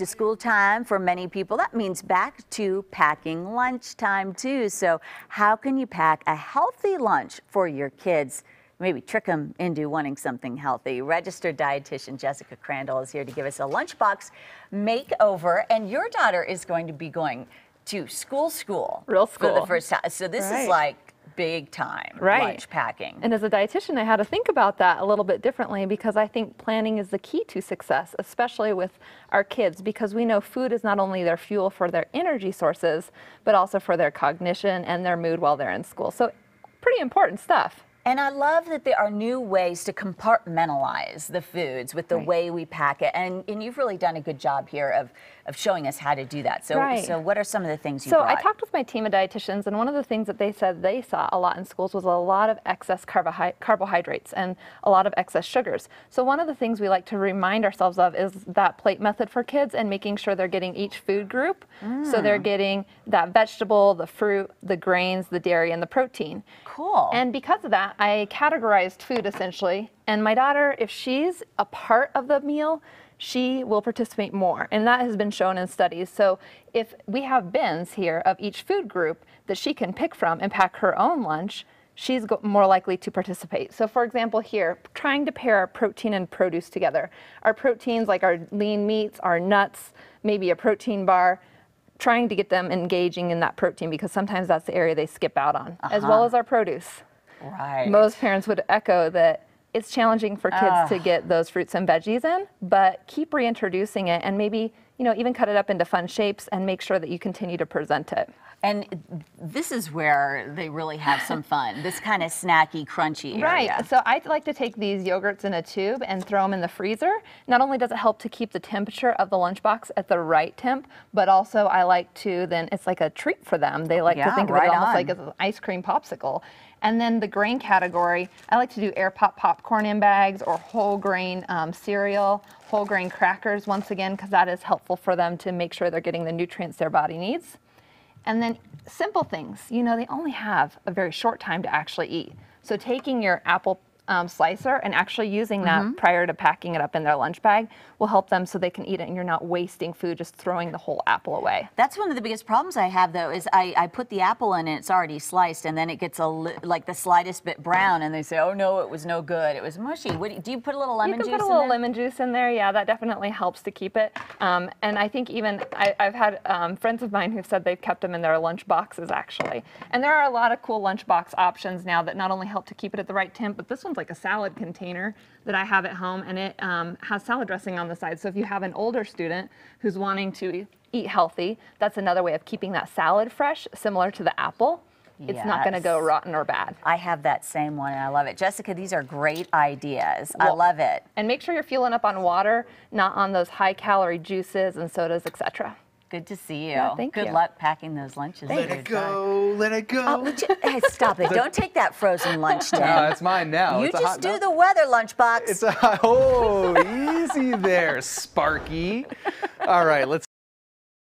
to school time for many people. That means back to packing lunchtime too. So how can you pack a healthy lunch for your kids? Maybe trick them into wanting something healthy. Registered dietitian Jessica Crandall is here to give us a lunchbox makeover. And your daughter is going to be going to school Real school for the first time. So this is like big time lunch packing. And as a dietitian, I had to think about that a little bit differently because I think planning is the key to success, especially with our kids, because we know food is not only their fuel for their energy sources, but also for their cognition and their mood while they're in school. So pretty important stuff. And I love that there are new ways to compartmentalize the foods with the way we pack it. And you've really done a good job here of showing us how to do that. So, so what are some of the things you brought? I talked with my team of dietitians, and one of the things that they said they saw a lot in schools was a lot of excess carbohydrates and a lot of excess sugars. So one of the things we like to remind ourselves of is that plate method for kids and making sure they're getting each food group. So they're getting that vegetable, the fruit, the grains, the dairy, and the protein. Cool. And because of that, I categorized food essentially, and my daughter, if she's a part of the meal, she will participate more, and that has been shown in studies. So if we have bins here of each food group that she can pick from and pack her own lunch, she's more likely to participate. So for example here, trying to pair our protein and produce together. Our proteins like our lean meats, our nuts, maybe a protein bar, trying to get them engaging in that protein because sometimes that's the area they skip out on, as well as our produce. Right. Most parents would echo that it's challenging for kids to get those fruits and veggies in, but keep reintroducing it and maybe, you know, even cut it up into fun shapes and make sure that you continue to present it. And this is where they really have some fun, this kind of snacky, crunchy area. Right. So I like to take these yogurts in a tube and throw them in the freezer. Not only does it help to keep the temperature of the lunchbox at the right temp, but also I like to then, it's like a treat for them. They like to think of it almost like an ice cream popsicle. And then the grain category, I like to do air pop popcorn in bags or whole grain cereal, whole grain crackers once again, because that is helpful for them to make sure they're getting the nutrients their body needs. And then simple things, you know, they only have a very short time to actually eat. So taking your apple slicer and actually using that prior to packing it up in their lunch bag will help them so they can eat it and you're not wasting food just throwing the whole apple away. That's one of the biggest problems I have though is I put the apple in and it's already sliced and then it gets like the slightest bit brown and they say, oh no, it was no good, it was mushy. Do you put a little lemon juice in there? You can put a little lemon juice in there, yeah, that definitely helps to keep it. And I think even, I've had friends of mine who've said they've kept them in their lunch boxes actually. And there are a lot of cool lunch box options now that not only help to keep it at the right temp, but this one's like a salad container that I have at home, and it has salad dressing on the side. So if you have an older student who's wanting to eat healthy, that's another way of keeping that salad fresh, similar to the apple. It's not going to go rotten or bad. I have that same one and I love it. Jessica, these are great ideas. I love it. And make sure you're fueling up on water, not on those high calorie juices and sodas, etc. Good to see you. Yeah, thank you. Good luck packing those lunches. Let it go, let it go. Oh, hey, stop it. Don't take that frozen lunch, Tim. No, it's mine now. You it's just do the weather lunchbox. It's a, oh, easy there, Sparky. All right, let's